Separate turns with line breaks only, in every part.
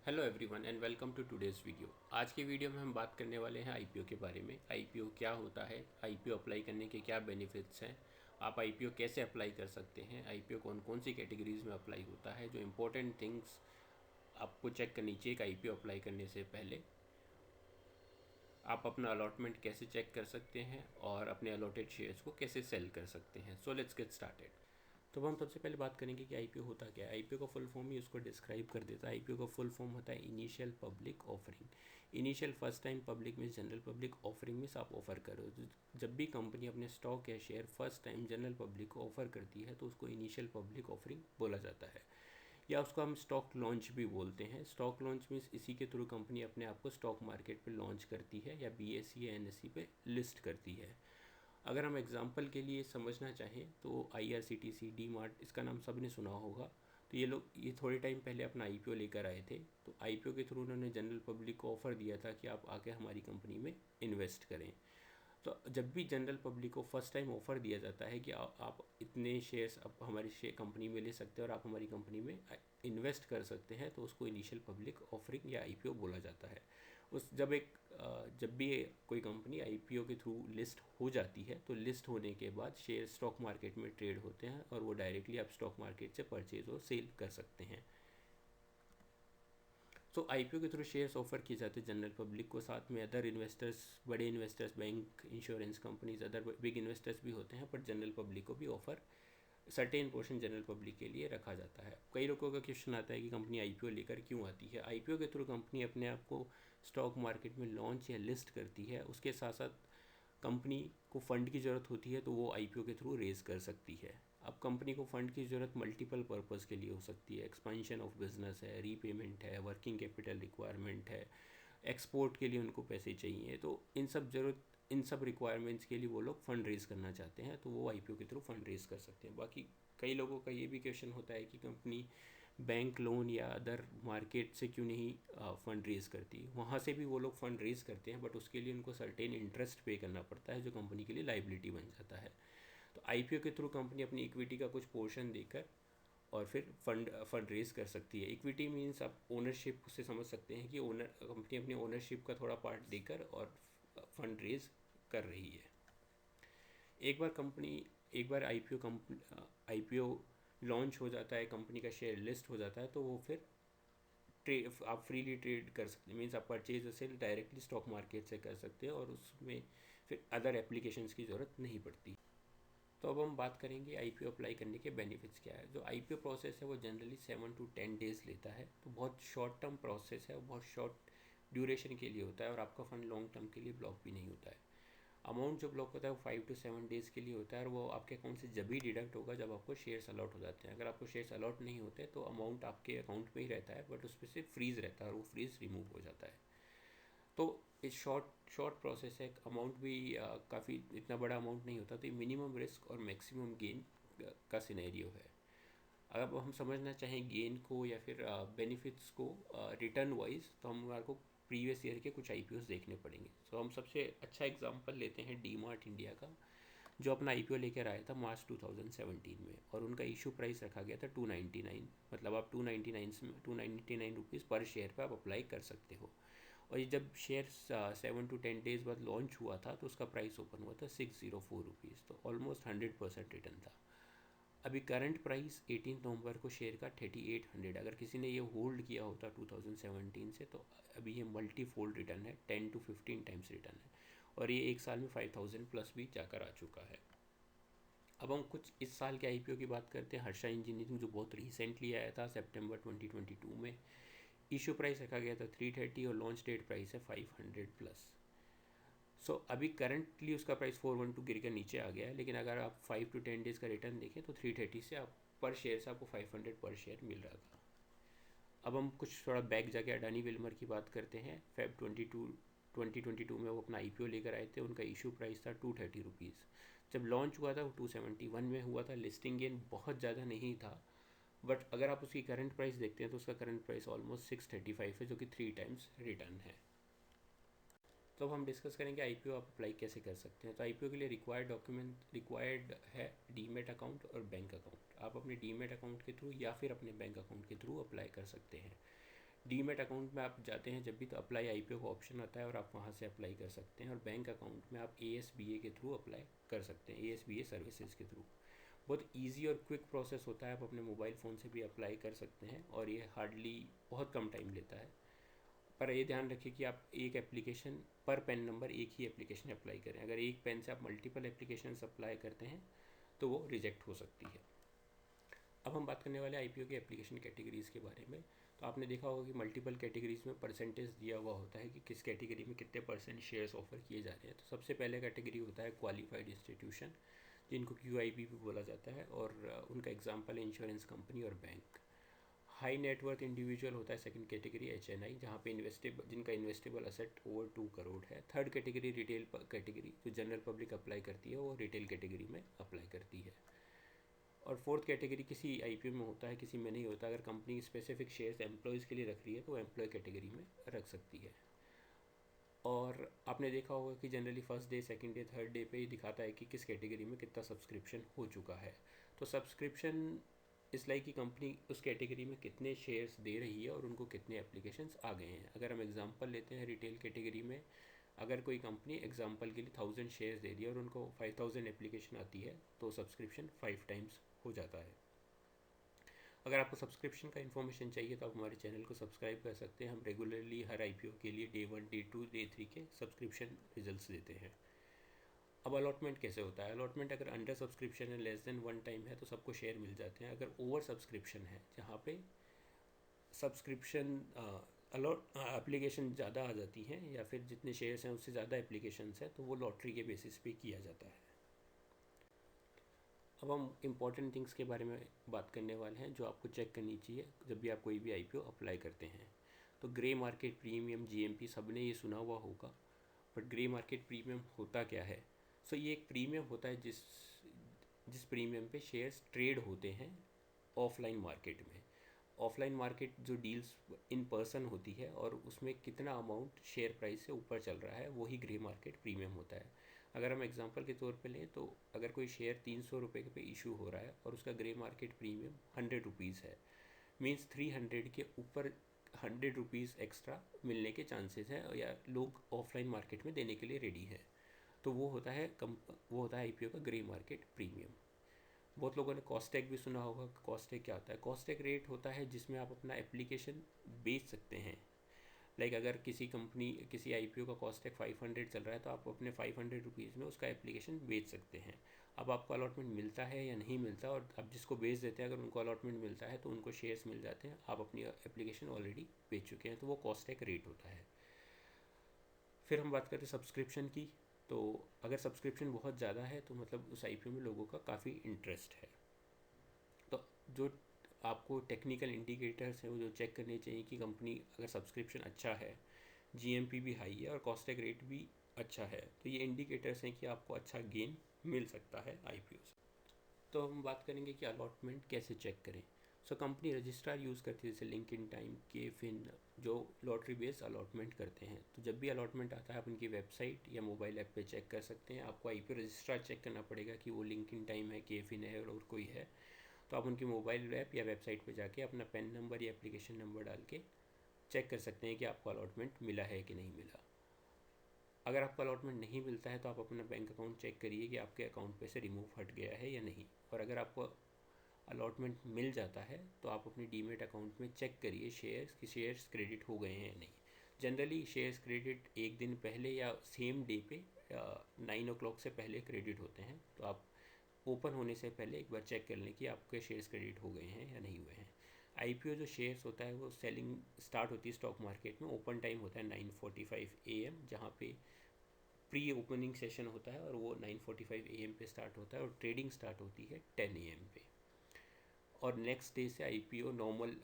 Hello everyone and welcome to today's video. आज की video में हम बात करने वाले हैं आईपीओ के बारे में। आईपीओ क्या होता है, आईपीओ अप्लाई करने के क्या बेनिफिट्स हैं, आप आईपीओ कैसे अप्लाई कर सकते हैं, आईपीओ कौन कौन सी कैटेगरीज में अप्लाई होता है, जो इम्पोर्टेंट थिंग्स आपको चेक करनी चाहिए एक आईपीओ अप्लाई करने से पहले, आप अपना अलॉटमेंट कैसे चेक कर सकते हैं और अपने अलॉटेड शेयर्स को कैसे सेल कर सकते हैं। So let's get started. तो हम सबसे पहले बात करेंगे कि आईपीओ होता क्या है। आईपीओ का फुल फॉर्म ही उसको डिस्क्राइब कर देता है। आईपीओ का फुल फॉर्म होता है initial public offering. Initial first time public में जनरल पब्लिक, ऑफरिंग में आप ऑफर करो। जब भी कंपनी अपने स्टॉक या share first time general public को ऑफर करती है तो उसको इनिशियल पब्लिक ऑफरिंग बोला जाता है, या उसको हम स्टॉक लॉन्च भी बोलते हैं। स्टॉक लॉन्च मीन्स इसी के थ्रू कंपनी अपने आप को स्टॉक मार्केट पे लॉन्च करती है या बीएसई या एनएसई पे लिस्ट करती है। अगर हम एग्जांपल के लिए समझना चाहें तो आईआरसीटीसी, डी मार्ट, इसका नाम सब ने सुना होगा। तो ये थोड़े टाइम पहले अपना आईपीओ लेकर आए थे। तो आईपीओ के थ्रू उन्होंने जनरल पब्लिक को ऑफ़र दिया था कि आप आके हमारी कंपनी में इन्वेस्ट करें। तो जब भी जनरल पब्लिक को फर्स्ट टाइम ऑफ़र दिया जाता है कि आप इतने शेयर्स आप हमारी शेयर कंपनी में ले सकते हैं और आप हमारी कंपनी में इन्वेस्ट कर सकते हैं, तो उसको इनिशियल पब्लिक ऑफरिंग या आईपीओ बोला जाता है। जब भी कोई कंपनी आईपीओ के थ्रू लिस्ट हो जाती है तो लिस्ट होने के बाद शेयर स्टॉक मार्केट में ट्रेड होते हैं और वो डायरेक्टली आप स्टॉक मार्केट से परचेज और सेल कर सकते हैं। सो आईपीओ के थ्रू शेयर्स ऑफर किए जाते हैं जनरल पब्लिक को, साथ में अदर इन्वेस्टर्स, बड़े investors, bank, insurance companies, other big investors भी होते हैं, पर जनरल पब्लिक को भी offer certain portion general public के लिए रखा जाता है। कई लोगों का क्वेश्चन आता है कि कंपनी आईपीओ लेकर क्यों आती है। आईपीओ के थ्रू कंपनी अपने आप को स्टॉक मार्केट में लॉन्च या लिस्ट करती है, उसके साथ साथ कंपनी को फ़ंड की ज़रूरत होती है तो वो आईपीओ के थ्रू रेज़ कर सकती है। अब कंपनी को फ़ंड की ज़रूरत मल्टीपल पर्पज़ के लिए हो सकती है। एक्सपेंशन ऑफ बिजनेस है, रीपेमेंट है, वर्किंग कैपिटल रिक्वायरमेंट है, एक्सपोर्ट के लिए उनको पैसे चाहिए। तो इन सब रिक्वायरमेंट्स के लिए वो लोग फ़ंड रेज़ करना चाहते हैं तो वो आईपीओ के थ्रू फ़ंड रेज़ कर सकते हैं। बाकी कई लोगों का ये भी क्वेश्चन होता है कि कंपनी बैंक लोन या अदर मार्केट से क्यों नहीं फ़ंड रेज़ करती। वहाँ से भी वो लोग फ़ंड रेज़ करते हैं, बट उसके लिए उनको सर्टेन इंटरेस्ट पे करना पड़ता है जो कंपनी के लिए लाइबिलिटी बन जाता है। तो आईपीओ के थ्रू कंपनी अपनी इक्विटी का कुछ पोर्शन देकर और फिर फंड रेज़ कर सकती है। इक्विटी मीन्स आप ओनरशिप से समझ सकते हैं कि ओनर कंपनी अपनी ओनरशिप का थोड़ा पार्ट देकर और फंड रेज़ कर रही है। एक बार आईपीओ लॉन्च हो जाता है, कंपनी का शेयर लिस्ट हो जाता है, तो वो फिर आप फ्रीली ट्रेड कर सकते हैं। मीन्स आप परचेज और सेल डायरेक्टली स्टॉक मार्केट से कर सकते हैं और उसमें फिर अदर एप्लीकेशंस की ज़रूरत नहीं पड़ती। तो अब हम बात करेंगे आईपीओ अप्लाई करने के बेनिफिट्स क्या है। जो आईपीओ प्रोसेस है वो जनरली 7 to 10 डेज़ लेता है, तो बहुत शॉर्ट टर्म प्रोसेस है और बहुत शॉर्ट ड्यूरेशन के लिए होता है और आपका फ़ंड लॉन्ग टर्म के लिए ब्लॉक भी नहीं होता है। अमाउंट जो ब्लॉक होता है वो 5 to 7 डेज़ के लिए होता है और वो आपके अकाउंट से जब ही डिडक्ट होगा जब आपको शेयर्स अलॉट हो जाते हैं। अगर आपको शेयर्स अलॉट नहीं होते तो अमाउंट आपके अकाउंट में ही रहता है, बट उस पर से फ्रीज़ रहता है और वो फ्रीज़ रिमूव हो जाता है। तो इस शॉर्ट प्रोसेस है। अमाउंट भी काफ़ी इतना बड़ा अमाउंट नहीं होता, तो ये मिनिमम रिस्क और मैक्सिमम गेन का सिनेरियो है। अगर हम समझना चाहें गेन को या फिर बेनिफिट्स को रिटर्न वाइज, तो हम हमारे को प्रीवियस ईयर के कुछ आईपीओस देखने पड़ेंगे। तो हम सबसे अच्छा एग्जांपल लेते हैं डी मार्ट इंडिया का, जो अपना आईपीओ लेकर आया था मार्च 2017 में, और उनका इशू प्राइस रखा गया था 299। मतलब आप 299 रुपीज़ पर शेयर पर आप अप्लाई कर सकते हो। और ये जब शेयर 7 to 10 डेज़ बाद लॉन्च हुआ था तो उसका प्राइस ओपन हुआ था 604 रुपीज़, तो ऑलमोस्ट 100% रिटर्न था। अभी करंट प्राइस 18 नवंबर को शेयर का 3800। अगर किसी ने ये होल्ड किया होता 2017 से तो अभी ये मल्टी फोल्ड रिटर्न है, 10 to 15 टाइम्स रिटर्न है, और ये एक साल में 5000 प्लस भी जाकर आ चुका है। अब हम कुछ इस साल के आईपीओ की बात करते हैं। हर्षा इंजीनियरिंग जो बहुत रिसेंटली आया था सितंबर 2022 में, इशू प्राइस रखा गया था 330 और लॉन्च डेट प्राइस है 500 प्लस। सो अभी करंटली उसका प्राइस 412 गिर कर नीचे आ गया है, लेकिन अगर आप 5 to 10 डेज़ का रिटर्न देखें तो 330 से आप पर शेयर से आपको 500 पर शेयर मिल रहा था। अब हम कुछ थोड़ा बैक जाके अडानी विल्मर की बात करते हैं। फेब 2022 में वो अपना आईपीओ लेकर आए थे। उनका इशू प्राइस था 230 रुपीज़। जब लॉन्च हुआ था वो 271 में हुआ था। लिस्टिंग गेन बहुत ज़्यादा नहीं था, बट अगर आप उसकी करंट प्राइस देखते हैं तो उसका करंट प्राइस ऑलमोस्ट 635 है, जो कि 3 टाइम्स रिटर्न है। तो अब हम डिस्कस करेंगे आईपीओ आप अप्लाई कैसे कर सकते हैं। तो आईपीओ के लिए रिक्वायर्ड है डीमेट अकाउंट और बैंक अकाउंट। आप अपने डीमेट अकाउंट के थ्रू या फिर अपने बैंक अकाउंट के थ्रू अप्लाई कर सकते हैं। डीमैट अकाउंट में आप जाते हैं जब भी, तो अप्लाई आईपीओ का ऑप्शन आता है और आप वहाँ से अप्लाई कर सकते हैं। और बैंक अकाउंट में आप एएसबीए के थ्रू अप्लाई कर सकते हैं, एएसबीए सर्विसेज के थ्रू। बहुत इजी और क्विक प्रोसेस होता है, आप अपने मोबाइल फ़ोन से भी अप्लाई कर सकते हैं और ये हार्डली बहुत कम टाइम लेता है। पर ये ध्यान रखिए कि आप एक एप्लीकेशन पर पेन नंबर एक ही एप्लीकेशन अप्लाई करें। अगर एक पेन से आप मल्टीपल एप्लीकेशन अप्लाई करते हैं तो वो रिजेक्ट हो सकती है। अब हम बात करने वाले आईपीओ के एप्लीकेशन कैटेगरीज़ के बारे में। तो आपने देखा होगा कि मल्टीपल कैटेगरीज़ में परसेंटेज दिया हुआ होता है कि किस कैटेगरी में कितने % शेयर्स ऑफर किए जा रहे हैं। तो सबसे पहले कैटेगरी होता है क्वालिफाइड इंस्टीट्यूशन, जिनको क्यूआईबी भी बोला जाता है, और उनका एग्जांपल है इंश्योरेंस कंपनी और बैंक। हाई नेटवर्थ इंडिविजुअल होता है सेकंड कैटेगरी, एचएनआई, जहाँ पे जिनका इन्वेस्टेबल असेट ओवर 2 करोड़ है। थर्ड कैटेगरी रिटेल कैटेगरी, जो जनरल पब्लिक अप्लाई करती है, वो रिटेल कैटेगरी में अप्लाई करती है। और फोर्थ कैटेगरी किसी आईपीओ में होता है, किसी में नहीं होता। अगर कंपनी स्पेसिफिक शेयर्स एम्प्लॉयज़ के लिए रख रही है तो वो एम्प्लॉय कैटेगरी में रख सकती है। और आपने देखा होगा कि generally first day, second day, third day पे ही दिखाता है कि किस कैटेगरी में कितना सब्सक्रिप्शन हो चुका है। तो सब्सक्रिप्शन इस लाइक की कंपनी उस कैटेगरी में कितने शेयर्स दे रही है और उनको कितने एप्लीकेशंस आ गए हैं। अगर हम एग्जांपल लेते हैं रिटेल कैटेगरी में, अगर कोई कंपनी एग्जांपल के लिए 1000 शेयर्स दे रही है और उनको 5000 एप्लीकेशन आती है तो सब्सक्रिप्शन 5 टाइम्स हो जाता है। अगर आपको सब्सक्रिप्शन का इन्फॉर्मेशन चाहिए तो आप हमारे चैनल को सब्सक्राइब कर सकते हैं। हम रेगुलरली हर आईपीओ के लिए डे 1, डे 2, डे 3 के सब्सक्रिप्शन रिजल्ट्स देते हैं। अब अलॉटमेंट कैसे होता है? अलॉटमेंट अगर अंडर सब्सक्रिप्शन है, लेस देन 1 टाइम है, तो सबको शेयर मिल जाते हैं। अगर ओवर सब्सक्रिप्शन है, जहाँ पे सब्सक्रिप्शन अलॉट एप्लीकेशन ज़्यादा आ जाती हैं या फिर जितने शेयर्स हैं उससे ज़्यादा एप्लीकेशंस हैं, तो वो लॉटरी के बेसिस पे किया जाता है। अब हम इम्पॉर्टेंट थिंग्स के बारे में बात करने वाले हैं जो आपको चेक करनी चाहिए जब भी आप कोई भी आईपीओ अप्लाई करते हैं। तो ग्रे मार्केट प्रीमियम, जीएमपी, सबने ये सुना हुआ होगा, बट ग्रे मार्केट प्रीमियम होता क्या है? सो ये एक प्रीमियम होता है जिस प्रीमियम पे शेयर्स ट्रेड होते हैं ऑफलाइन मार्केट में। ऑफलाइन मार्केट जो डील्स इन पर्सन होती है और उसमें कितना अमाउंट शेयर प्राइस से ऊपर चल रहा है, वही ग्रे मार्केट प्रीमियम होता है। अगर हम एग्जांपल के तौर पे लें तो अगर कोई शेयर 300 रुपये पे इशू हो रहा है और उसका ग्रे मार्केट प्रीमियम 100 रुपीज़ है, मीन्स 300 के ऊपर 100 रुपीज़ एक्स्ट्रा मिलने के चांसेस हैं या लोग ऑफलाइन मार्केट में देने के लिए रेडी हैं। तो वो होता है आईपीओ का ग्रे मार्केट प्रीमियम। बहुत लोगों ने कॉस्टैग भी सुना होगा। कॉस्टैग क्या होता है? कॉस्टैग रेट होता है जिसमें आप अपना एप्लीकेशन बेच सकते हैं। लाइक अगर किसी आईपीओ का कॉस्टैग 500 चल रहा है तो आप अपने 500 रुपीज़ में उसका एप्लीकेशन बेच सकते हैं। अब आपको अलॉटमेंट मिलता है या नहीं मिलता, और आप जिसको बेच देते हैं अगर उनको अलॉटमेंट मिलता है तो उनको शेयर्स मिल जाते हैं, आप अपनी एप्लीकेशन ऑलरेडी बेच चुके हैं, तो वो कॉस्टैग रेट होता है। फिर हम बात करते हैं सब्सक्रिप्शन की। तो अगर सब्सक्रिप्शन बहुत ज़्यादा है तो मतलब उस आईपीओ में लोगों का काफ़ी इंटरेस्ट है। तो जो आपको टेक्निकल इंडिकेटर्स हैं वो जो चेक करने चाहिए कि कंपनी अगर सब्सक्रिप्शन अच्छा है, जीएमपी भी हाई है और कॉस्टैग रेट भी अच्छा है, तो ये इंडिकेटर्स हैं कि आपको अच्छा गेन मिल सकता है आईपीओ से। तो हम बात करेंगे कि अलॉटमेंट कैसे चेक करें। सो कंपनी रजिस्ट्रार यूज़ करती है, जैसे लिंक्डइन टाइम, केफिन, जो लॉटरी बेस्ड अलॉटमेंट करते हैं। तो जब भी अलॉटमेंट आता है आप उनकी वेबसाइट या मोबाइल ऐप पे चेक कर सकते हैं। आपको आईपीओ रजिस्ट्रार चेक करना पड़ेगा कि वो लिंक्डइन टाइम है, केफिन है और कोई है, तो आप उनकी मोबाइल ऐप या वेबसाइट पर जाके अपना पैन नंबर या एप्लीकेशन नंबर डाल के चेक कर सकते हैं कि आपको अलॉटमेंट मिला है कि नहीं मिला। अगर आपको अलॉटमेंट नहीं मिलता है तो आप अपना बैंक अकाउंट चेक करिए कि आपके अकाउंट पे से रिमूव हट गया है या नहीं। और अगर आपको अलॉटमेंट मिल जाता है तो आप अपने डीमेट अकाउंट में चेक करिए शेयर्स क्रेडिट हो गए हैं या नहीं। जनरली शेयर्स क्रेडिट एक दिन पहले या सेम डे पे 9 o'clock से पहले क्रेडिट होते हैं, तो आप ओपन होने से पहले एक बार चेक कर लें कि आपके शेयर्स क्रेडिट हो गए हैं या नहीं हुए हैं। आईपीओ जो शेयर्स होता है वो सेलिंग स्टार्ट होती है स्टॉक मार्केट में। ओपन टाइम होता है 9:45 AM, जहाँ पे प्री ओपनिंग सेशन होता है और वो 9:45 AM पे स्टार्ट होता है और ट्रेडिंग स्टार्ट होती है 10 AM पे। और नेक्स्ट डे से IPO normal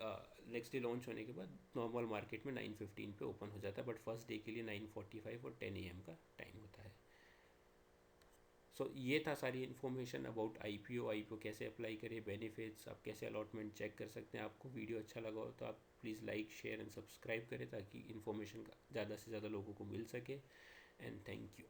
next day launch होने के बाद नॉर्मल मार्केट में 9:15 पे ओपन हो जाता है, बट फर्स्ट डे के लिए 9:45 और 10 AM का टाइम होता है। सो ये था सारी इन्फॉर्मेशन अबाउट आईपीओ कैसे अप्लाई करें, बेनिफिट्स, आप कैसे अलॉटमेंट चेक कर सकते हैं। आपको वीडियो अच्छा लगा हो तो आप please like, share and subscribe करें ताकि इन्फॉर्मेशन ज़्यादा से ज़्यादा लोगों को मिल सके। And thank you.